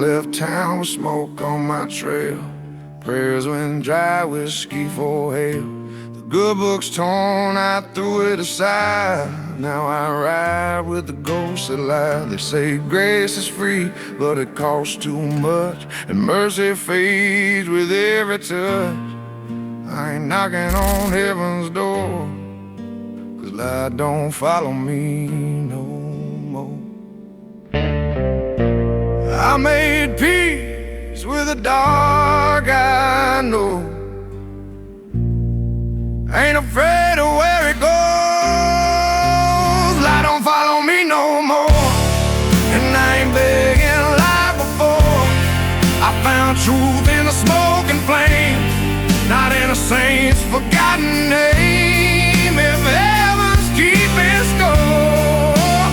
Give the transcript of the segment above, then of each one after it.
left town with smoke on my trail. Prayers went dry, whiskey for hell. The good book's torn, I threw it aside. Now I ride with the ghosts that lie. They say grace is free, but it costs too much, and mercy fades with every touch. I ain't knocking on heaven's door, 'cause light don't follow me no more. I made peace with the dark, I know. Ain't afraid of where it goes. Light don't follow me no more, and I ain't begging like before. I found truth in the smoke and flame, not in a saint's forgotten name. If heaven's keeping score,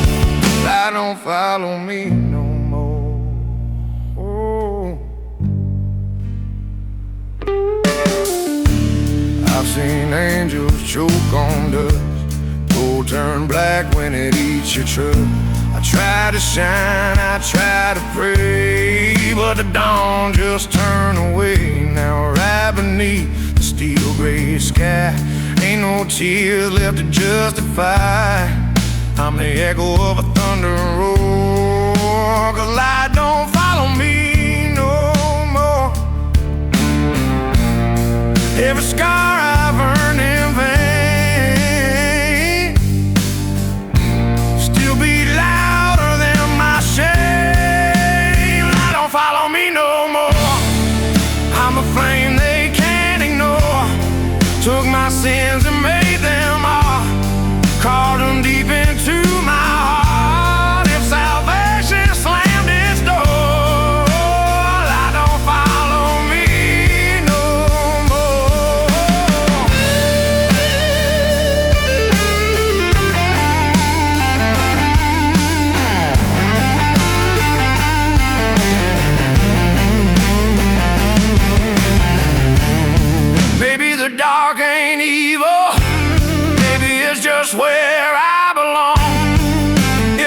light don't follow me no more. Oh. I've seen angels choke on dust, gold turn black when it eats your trust. I try to shine, I try to pray, but the dawn just turned away. Now right beneath the steel gray sky, ain't no tears left to justify. I'm the echo of a thunder roar, 'cause light don't follow me no more. Every scar I've earned in vain still beat louder than my shame. Light don't follow me no more. I'm a flame they can't ignore. Took my sins and made them all, carved them deep into my heart. If salvation slammed its door, light don't follow me no more. Maybe the dark ain't evil, maybe it's just where I belong.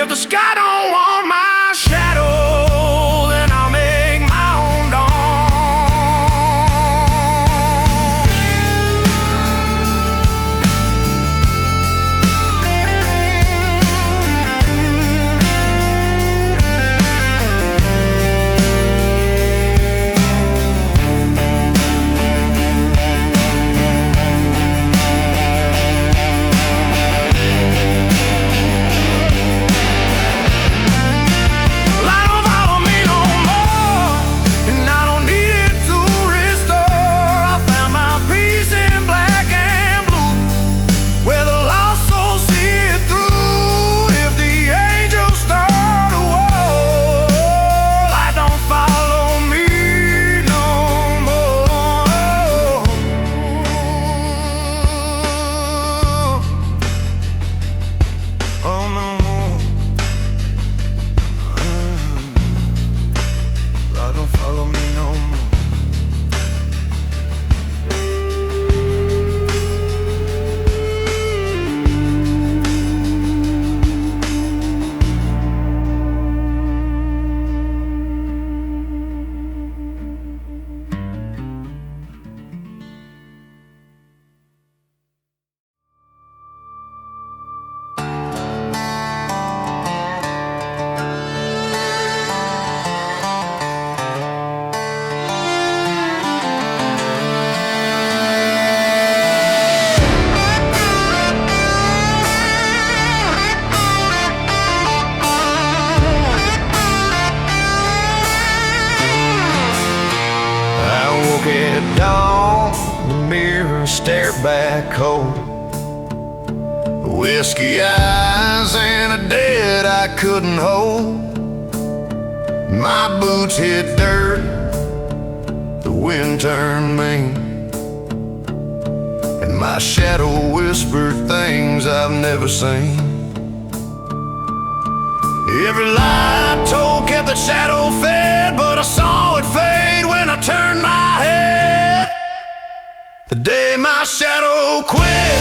If the sky don't want my shadow, then I'll make my own at dawn, the mirror stared back cold. Whiskey eyes and a dead I couldn't hold. My boots hit dirt, the wind turned mean, and my shadow whispered things I've never seen. Every lie I told kept the shadow fed, but I saw it fade when I turned my head. The day my shadow quit,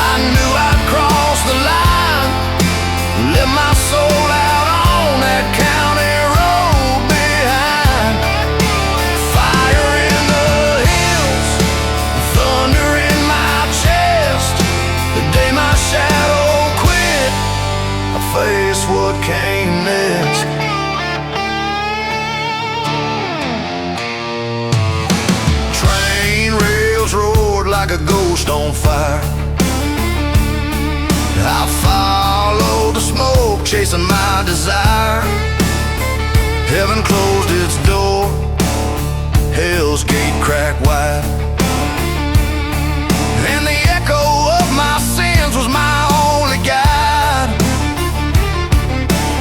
I knew I'd crossed the line, let my soul out on that county road behind. ghost on fire. I follow the smoke, chasing my desire. Heaven closed its door, hell's gate cracked wide, and the echo of my sins was my only guide.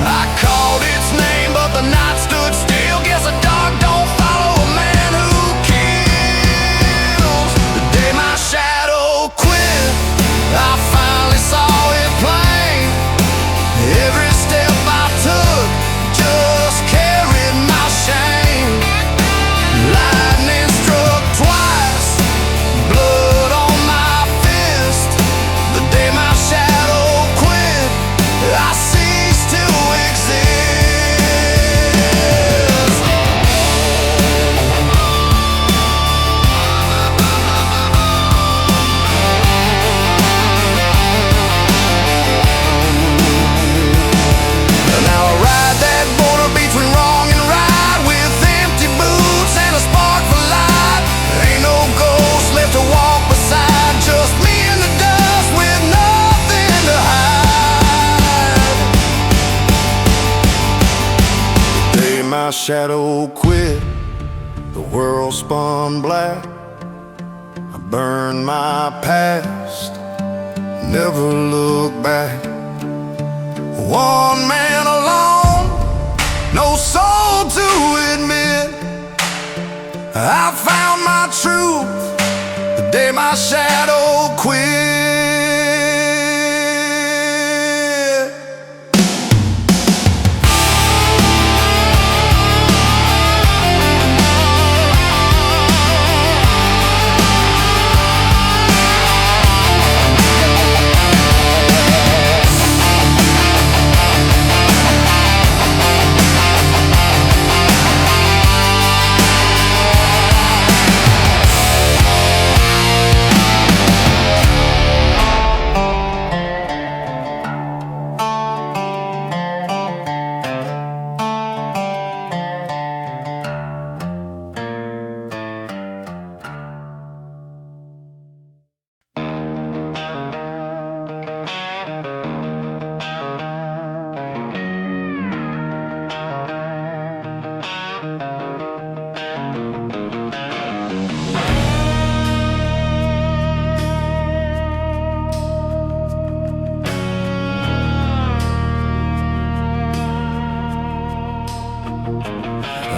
I called its name, but the night stood still. Guess a dog don't follow a man who kills. The day my shadow quit, I finally saw it plain. Every step I took just carried my shame. Lightning struck twice, blood on my fist. The day my shadow quit, I ceased to exist. Now I ride that border between wrong and right, with empty boots and a spark for light. Ain't no ghost left to walk beside, just me in the dust with nothing to hide. The day my shadow quit, the world spun black. I burned my past, never look back. One man alone, no soul to admit. I found my truth the day my shadow quit.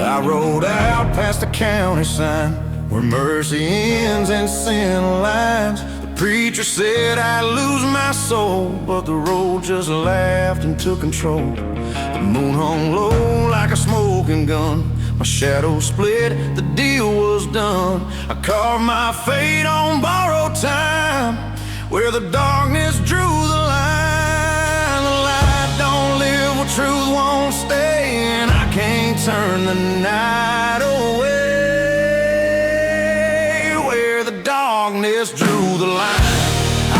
I rode out past the county sign where mercy ends and sin lines. The preacher said I'd lose my soul, but the road just laughed and took control. The moon hung low like a smoking gun. My shadow split, the deal was done. I carved my fate on borrowed time, where the darkness drew the line. The light don't live where truth won't stay, and I can't turn the night away. Where the darkness drew the line,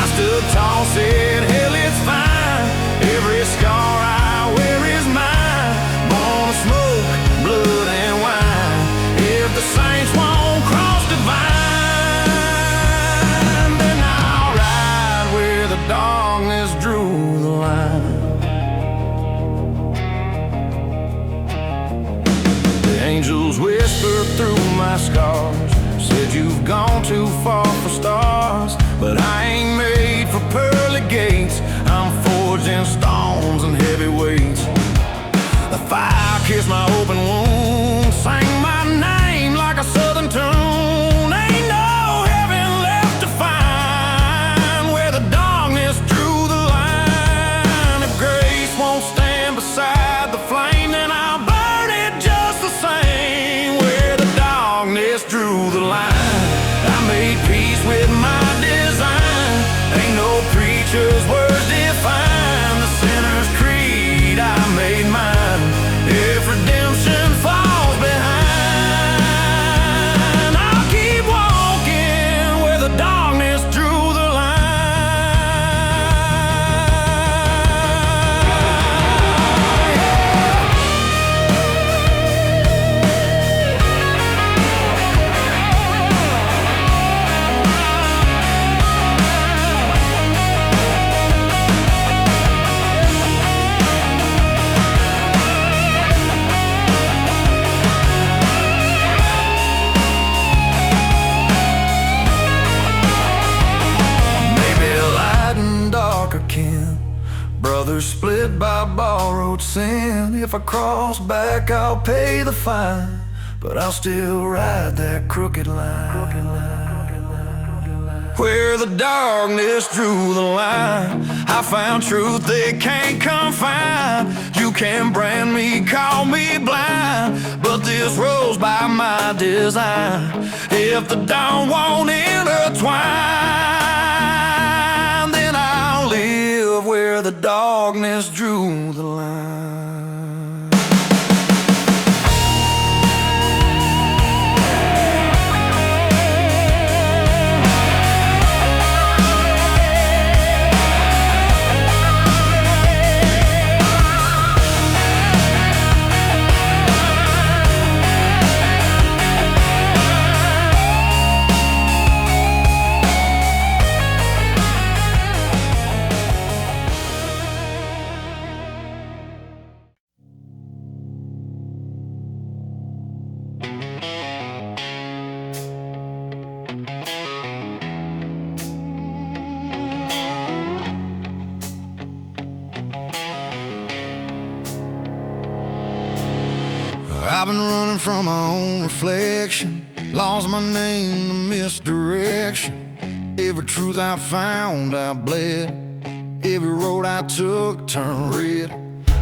I stood tall, said, hell, it's fine. Every scar I wear is mine. Born of smoke, blood, and wine. If the saints won't cross divine, then I'll ride where the darkness drew the line. The angels whispered through my scars, said you've gone too far for stars. But I ain't made for pearly gates, I'm forged in stones and heavy weights. The fire kissed my open wound, sang my name like a southern tune. Ain't no heaven left to find where the darkness drew the line. If grace won't stand beside the flame, then I'll burn it just the same. Where the darkness drew the line, I made peace with my design. Ain't no preacher's words define the sinner's creed, I made mine. If redemption sin. If I cross back, I'll pay the fine, but I'll still ride that crooked line. Where the darkness drew the line, I found truth they can't confine. You can brand me, call me blind, but this road's by my design. If the dawn won't intertwine, then I'll live where the darkness drew the line. I've been running from my own reflection, lost my name to misdirection. Every truth I found, I bled. Every road I took turned red.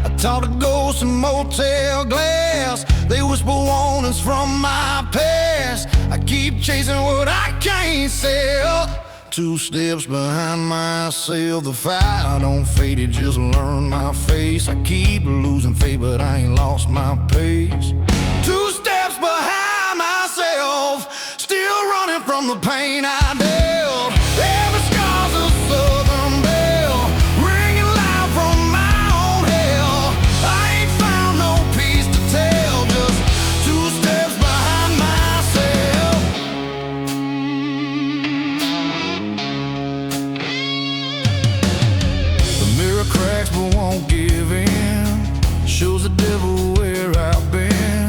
I talked to ghosts in motel glass. They whisper warnings from my past. I keep chasing what I can't sell. 2 steps behind myself. The fight don't fade, it just learned my face. I keep losing faith, but I ain't lost my pace. 2 steps behind myself, still running from the pain I dealt. Every scar's a southern bell, ringing loud from my own hell. I ain't found no peace to tell, just 2 steps behind myself. The mirror cracks but won't give in, shows the devil where I've been.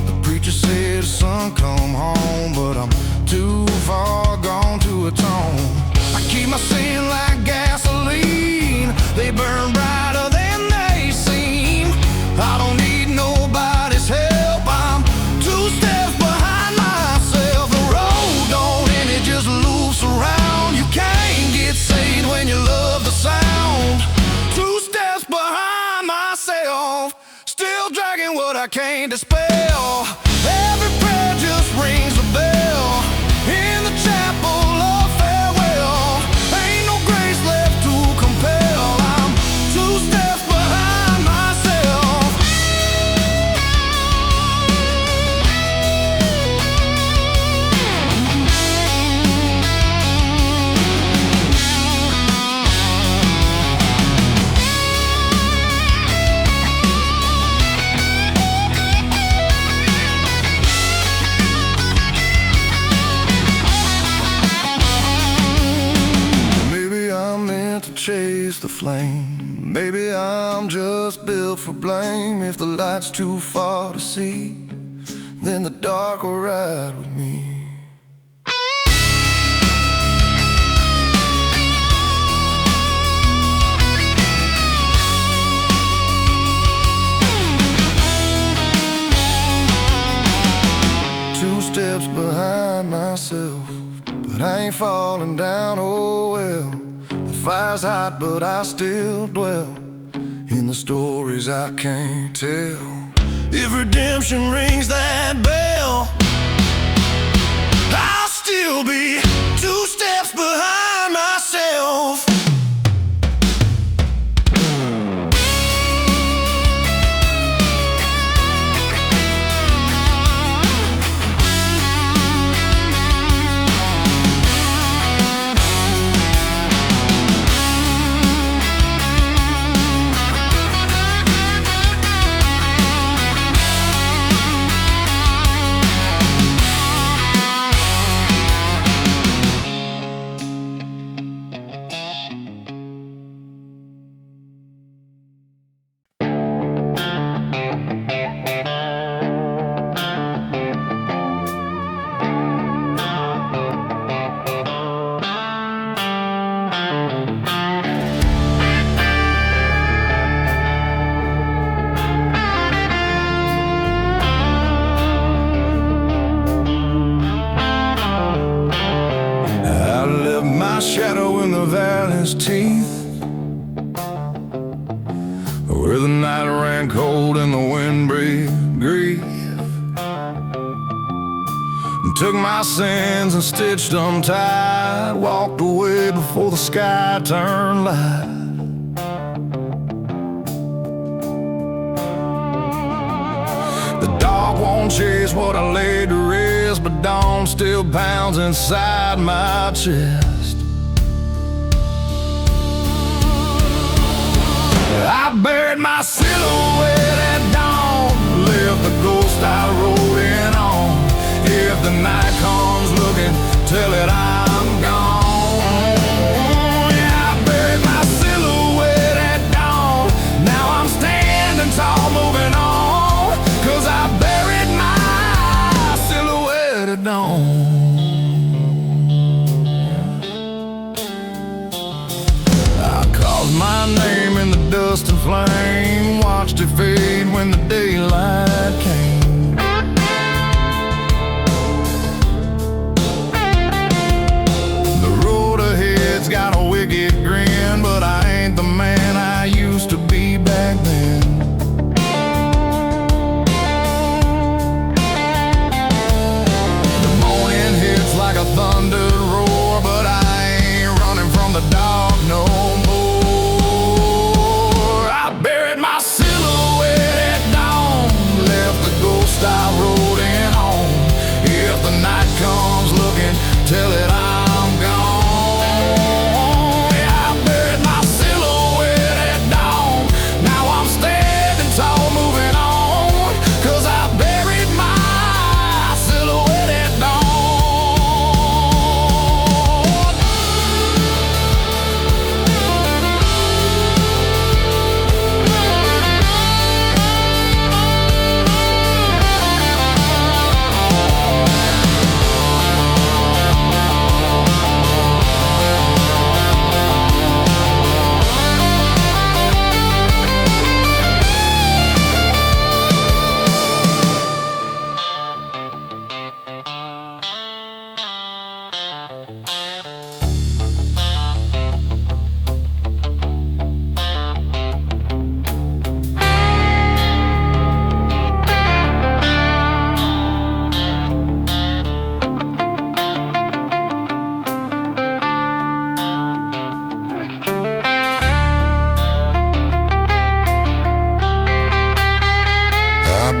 The preacher said, son, come home, but I'm too far gone to atone. I keep my sin like gasoline, they burn brighter than they seem. I don't need nobody's help, I'm 2 steps behind myself. The road don't end, it just loops around. You can't get saved when you love the sound. 2 steps behind myself, still dragging what I can't dispel. Every prayer just rings a bell in the chapel of farewell. Ain't no grace left to compel. I'm 2 steps behind myself. Chase the flame. Maybe I'm just built for blame. If the light's too far to see, then the dark will ride with me. Two steps behind myself, but I ain't falling down, oh well. The fire's hot, but I still dwell in the stories I can't tell. If redemption rings that bell, I'll still be 2 steps behind myself. valley's teeth, where the night ran cold and the wind breathed grief. Took my sins and stitched them tight, walked away before the sky turned light. The dark won't chase what I laid to rest, but dawn still pounds inside my chest. I buried my silhouette at dawn, left the ghost I rode in on. If the night comes looking, tell it I'm gone. Yeah, I buried my silhouette at dawn. Now I'm standing tall, moving on, 'cause I buried my silhouette at dawn. I carved my name in the dust and flame, watched it fade when the daylight came. Got a wicked grin, but I ain't the man I used to be back then. The morning hits like a thunder roar, but I ain't running from the dark no more. I buried my silhouette at dawn, left the ghost I rode in on. If the night comes looking, tell it I'm gone.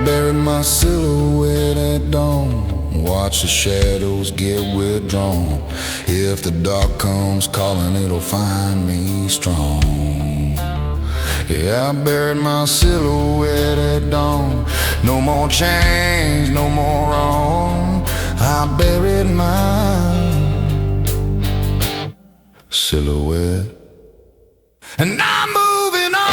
Buried my silhouette at dawn, watch the shadows get withdrawn. If the dark comes calling, it'll find me strong. Yeah, I buried my silhouette at dawn. No more change, no more wrong. I buried my silhouette, and I'm moving on.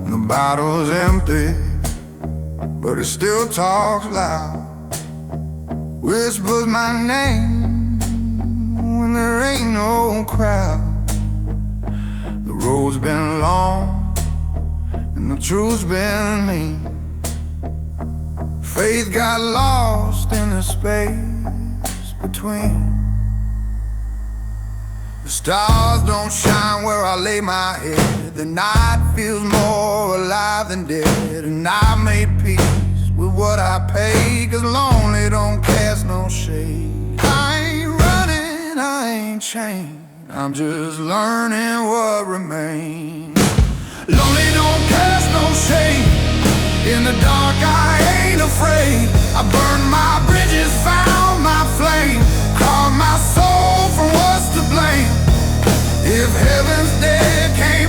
The bottle's empty, but it still talks loud, whispers my name when there ain't no crowd. The road's been long and the truth's been mean. Faith got lost in the space between. The stars don't shine where I lay my head. The night feels more alive than dead. And I made peace with what I paid, 'cause lonely don't cast no shade. I ain't running, I ain't chained, I'm just learning what remains. Lonely don't cast no shade. In the dark I ain't afraid. I burned my bridges, found my flame, carved my soul from what's to blame. If heaven's dead, can't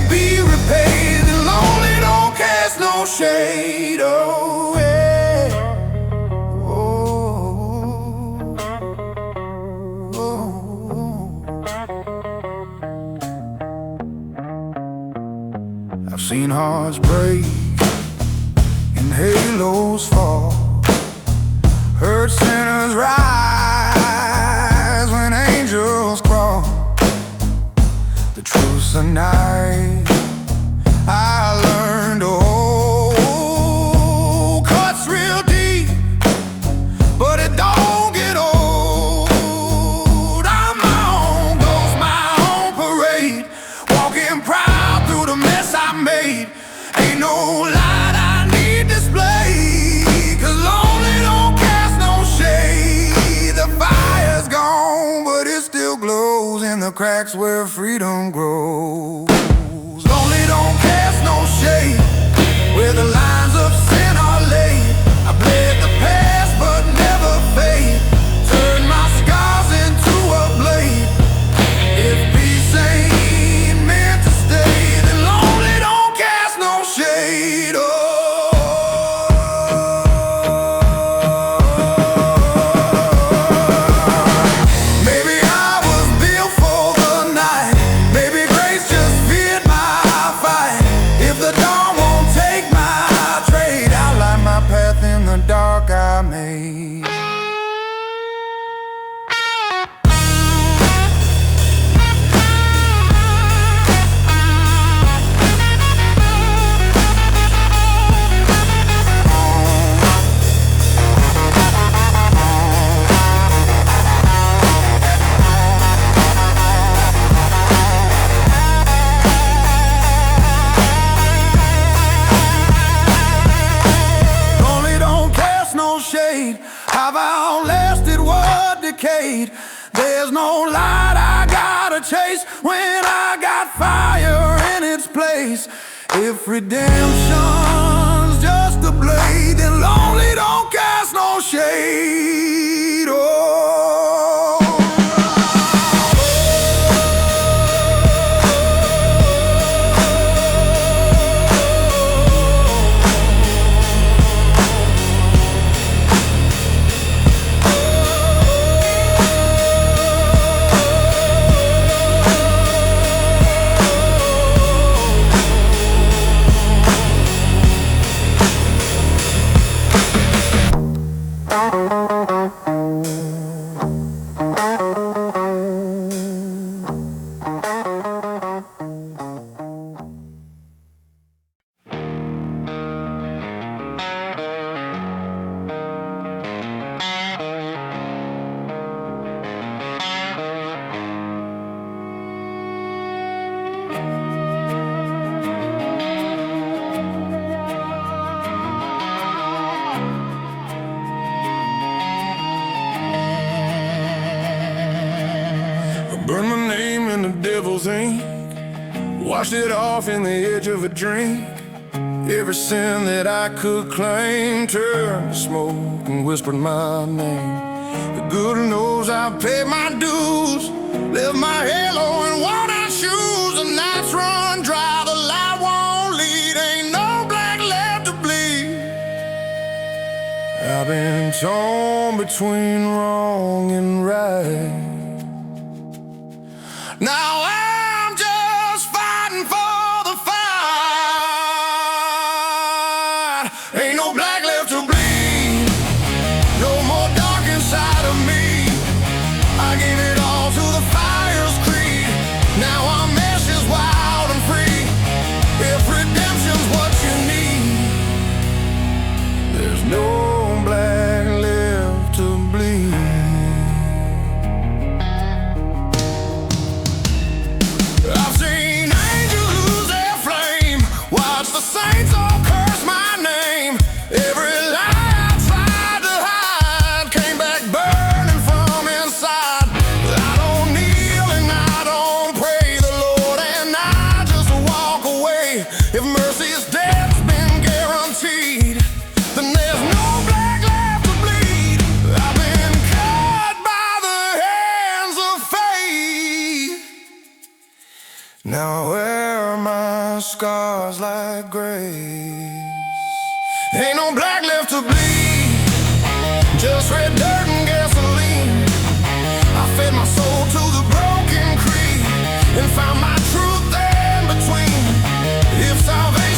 Seen hearts break and halos fall, heard sinners rise when angels crawl. The truth's a night I learned to hold. Cuts real deep, but it don't get old. I'm my own ghost, my own parade, walking proud through the mess I made. Ain't no light I need display, 'cause lonely don't cast no shade. The fire's gone, but it still glows in the cracks where freedom grows. Lonely don't cast no shade where the lines of sin are laid. I bled the past but never fade, turned my scars into a blade. If peace ain't meant to stay, then lonely don't cast no shade. Oh, maybe I was built for the night, maybe grace just fit my fight. If the dawn won't take my trade, I'll light my path in the dark I made. I've outlasted what decayed. There's no light I gotta chase when I got fire in its place. If redemption's just a blade, then lonely don't cast no shade. Oh, burn my name in the devil's ink, washed it off in the edge of a drink. Every sin that I could claim turned to smoke and whispered my name. The good knows I've paid my dues, left my halo in worn-out shoes. The nights run dry, the light won't lead, ain't no black left to bleed. I've been torn between wrong and right. Now I'm just fighting for the fight. Ain't no black left to bleed, no more dark inside of me. I gave it all to the fire's creed. Now I'm ashes wild and free. If redemption's what you need, there's no black left to bleed. I've seen angels lose their flame, watch the saints all curse my name. Every lie I tried to hide came back burning from inside. I don't kneel and I don't pray the Lord, and I just walk away. If mercy's death's been guaranteed, then there's no black left to bleed. I've been cut by the hands of fate. Now I wear my scars like grace. Ain't no black left to bleed, just red dirt and gasoline. I fed my soul to the broken creed and found my truth in between. If salvation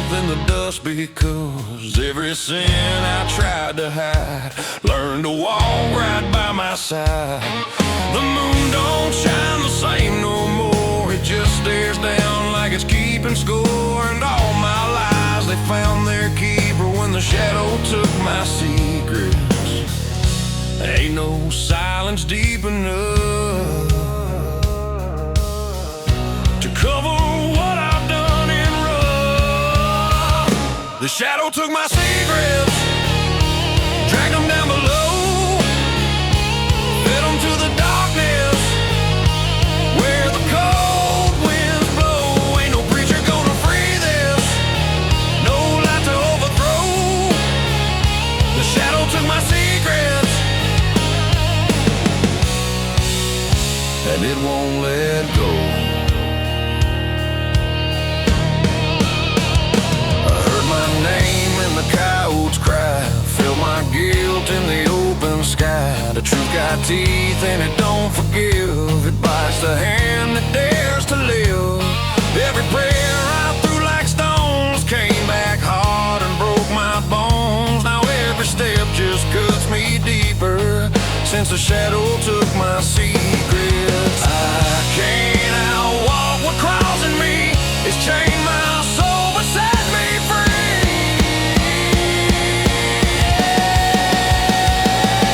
strength in the dust, because every sin I tried to hide learned to walk right by my side. The moon don't shine the same no more, it just stares down like it's keeping score. And all my lies, they found their keeper when the shadow took my secrets. Ain't no silence deep enough to cover what I've done in rough. The shadow took my secrets, dragged them down below, fed them to the darkness where the cold winds blow. Ain't no preacher gonna free this, no light to overthrow. The shadow took my secrets, and it won't let go. I heard my name in the coyote's cry, felt my guilt in the open sky. The truth got teeth and it don't forgive, it bites the hand that dares to live. Every prayer I threw like stones came back hard and broke my bones. Now every step just cuts me deeper since the shadow took my secrets. I can't outwalk what crossing me, it's chained my soul but set me free.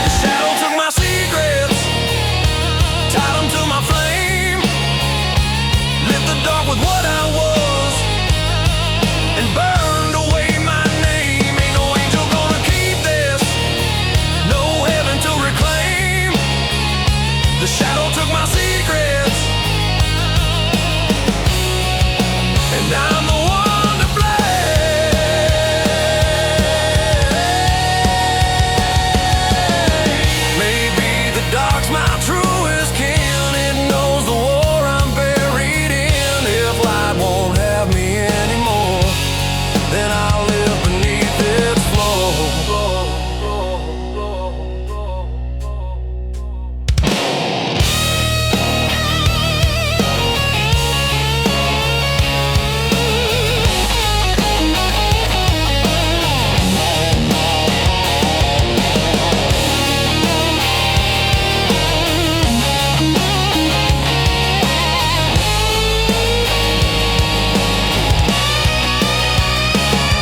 The shadow took my secrets, tied them to my flame, lit the dark with what I was, and burned away my name. Ain't no angel gonna keep this, no heaven to reclaim. The shadow took my secrets, and I'm the one to blame. Maybe the dark's my truest kin, it knows the war I'm buried in. If light won't have me anymore, then I'll live beneath its floor.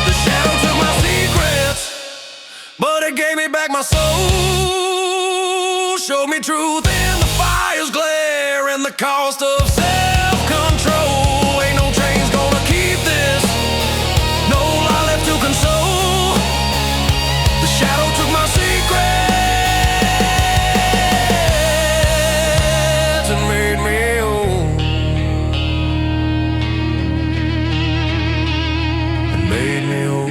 The shadow took my secrets, but it gave me back my soul. Showed me truth in the fire's glare and the cost of self-control. Ain't no chains gonna keep this, no lie left to console. The shadow took my secrets and made me whole, and made me whole.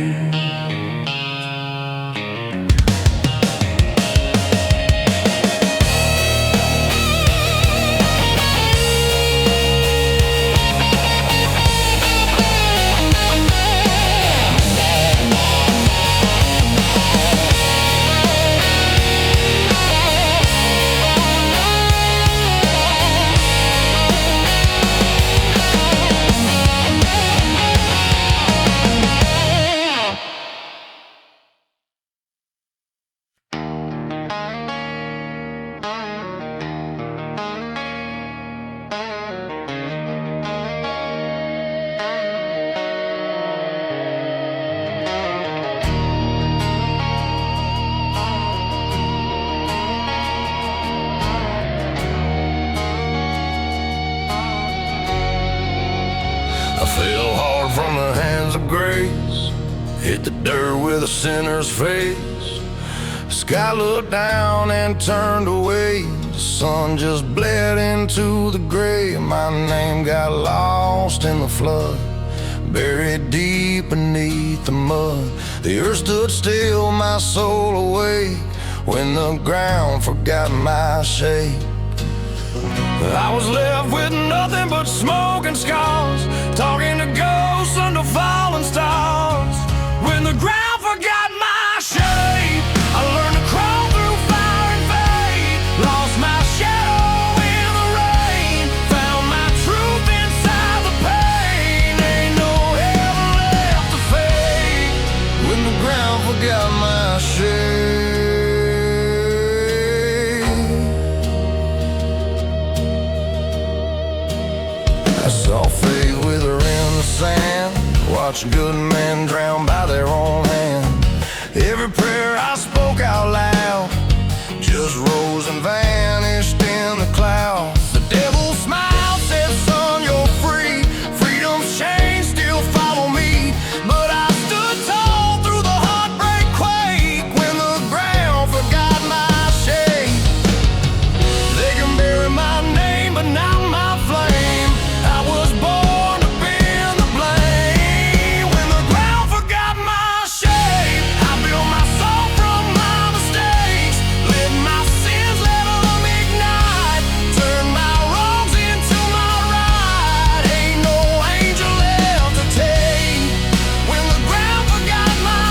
I fell hard from the hands of grace, hit the dirt with a sinner's face. The sky looked down and turned away, the sun just bled into the gray. My name got lost in the flood, buried deep beneath the mud. The earth stood still, my soul awake, when the ground forgot my shape. I was left with nothing but smoke and scars, talking to ghosts under fallen stars. When the ground forgot my shape, I learned to crawl through fire and fade. Lost my shadow in the rain, found my truth inside the pain. Ain't no heaven left to face. Watch good men drown by their own hand. Every prayer I spoke out loud just rose and vanished in the clouds. The devil smiled, said, son, you're free. Freedom's chains still follow me. But I stood tall through the heartbreak quake when the ground forgot my shape. They can bury my name, but not my flame. I was born to bend the blame. When the ground forgot my shape, I built my soul from my mistakes. Let my sins, let them ignite. Turn my wrongs into my right. Ain't no angel left to take. When the ground forgot my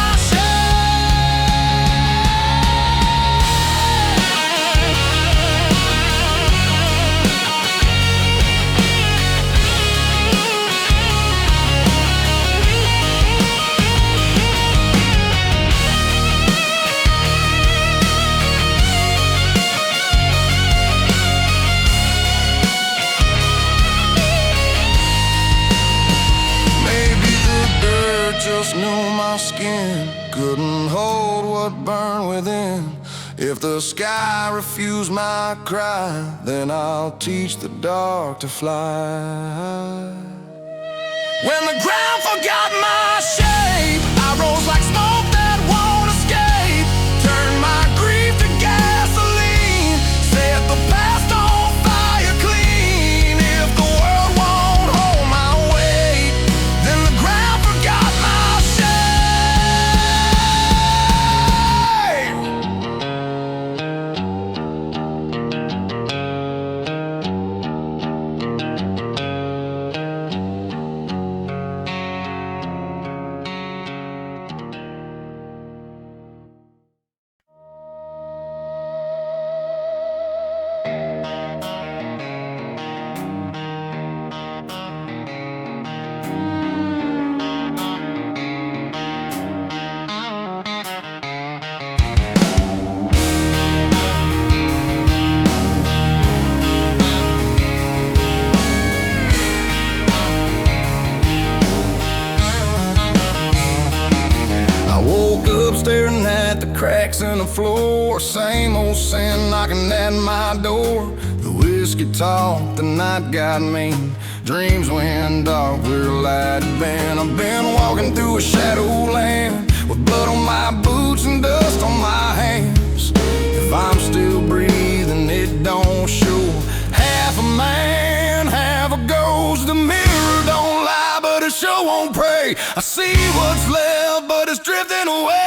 Maybe the dirt just knew my skin, couldn't hold what burned within. If the sky refused my cry, then I'll teach the dark to fly. When the ground forgot my shape, I rose like smoke that won't escape. Turned my grief to gasoline, set the past on fire clean. If the world won't hold my weight, then the ground forgot my staring at the cracks in the floor. Same old sin knocking at my door. The whiskey talk, the night got mean. Dreams went dark where light had been. I've been walking through a shadow land with blood on my boots and dust on my hands. If I'm still breathing, it don't show. Half a man, half a ghost. The mirror don't lie, but it sure won't pray. I see what's left, but it's drifting away.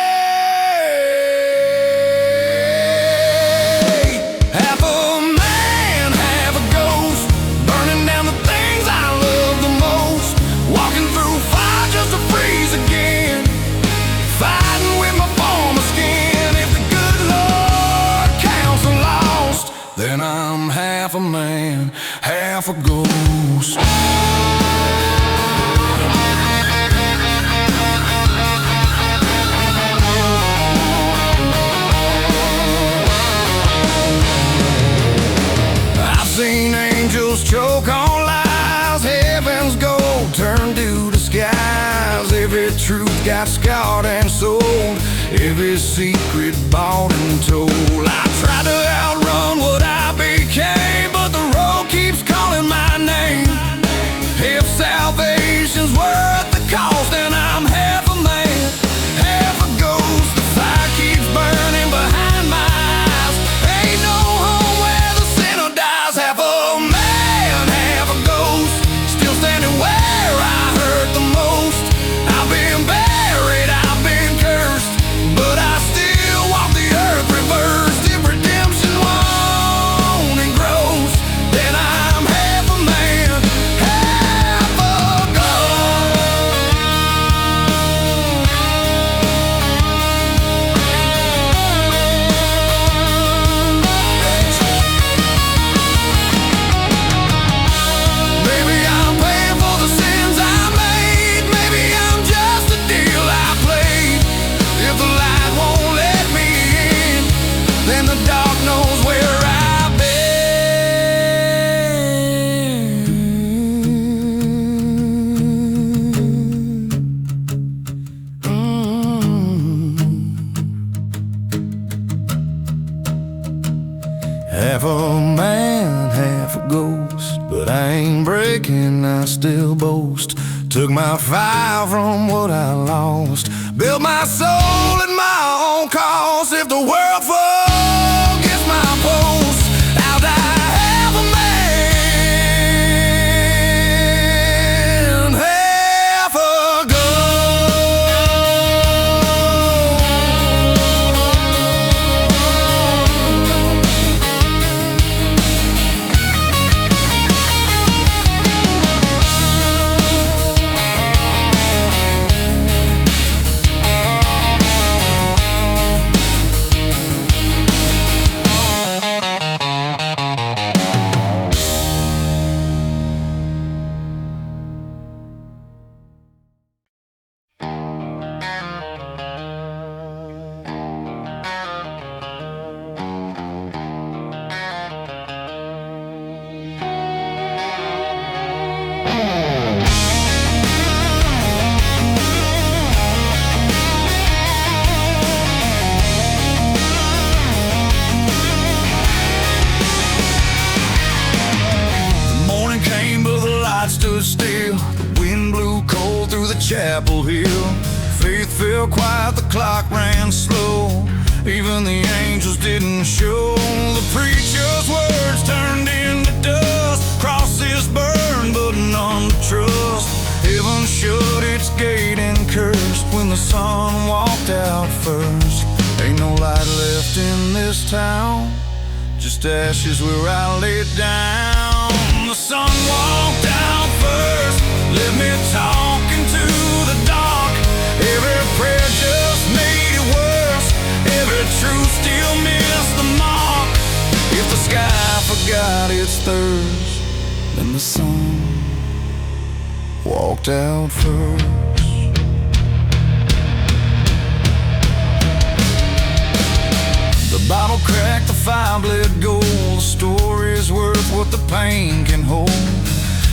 Then I'm half a man, half a ghost. I've seen angels choke on lies, heaven's gold turn to the skies. Every truth got scarred and sold, every secret bought and told. I tried to outrun what I became, but the road keeps calling my name. If salvation's worth the cost, then I'm half a man, half a ghost. The fire keeps burning behind my eyes. Ain't no home where the sinner dies. Half a man, half a ghost, still standing where I hurt the most. I've been buried, I've been cursed, but I still walk the earth reversed. Every breaking, I still boast. Took my fire from what I lost. Built my soul at my own cost. If the world forgets my post, I'll die half a man, half a stood still. The wind blew cold through the chapel hill. Faith fell quiet, the clock ran slow. Even the angels didn't show. The preacher's words turned into dust. Crosses burned, but none to trust. Heaven shut its gate and cursed when the sun walked out first. Ain't no light left in this town, just ashes where I laid down. The sun walked out first, let me talk into the dark. Every prayer just made it worse. Every truth still missed the mark. If the sky forgot its thirst, then the sun walked out first. The bottle cracked, the fire bled gold. The story's worth what the pain can hold.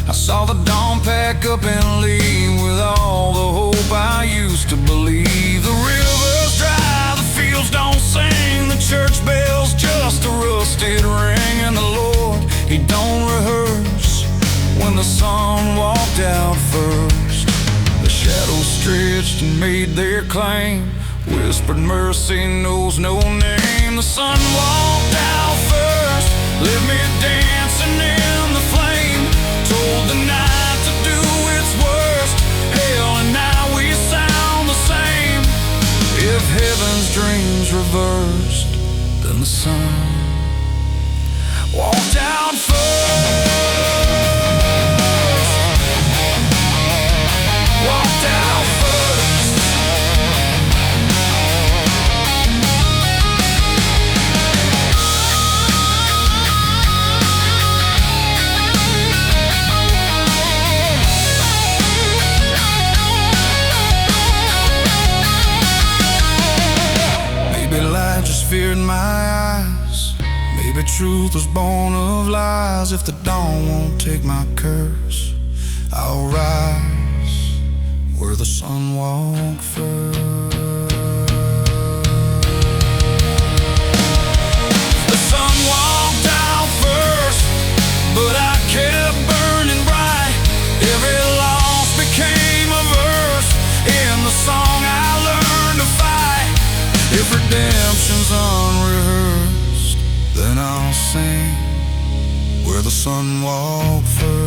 I saw the dawn pack up and leave with all the hope I used to believe. The river's dry, the fields don't sing, the church bell's just a rusted ring. And the Lord, He don't rehearse when the sun walked out first. The shadows stretched and made their claim, whispered mercy knows no name. The sun walked out first, left me dancing in the flame. Told the night to do its worst. Hell, and now we sound the same. If heaven's dreams reversed, then the sun walked out first. Walked out first. Fear in my eyes, maybe truth was born of lies. If the dawn won't take my curse, I'll rise where the sun walked first. The sun walked out first, but I kept burning bright. Every loss became a verse in the song I learned to fight. If redemption's unrehearsed, then I'll sing where the sun walked first.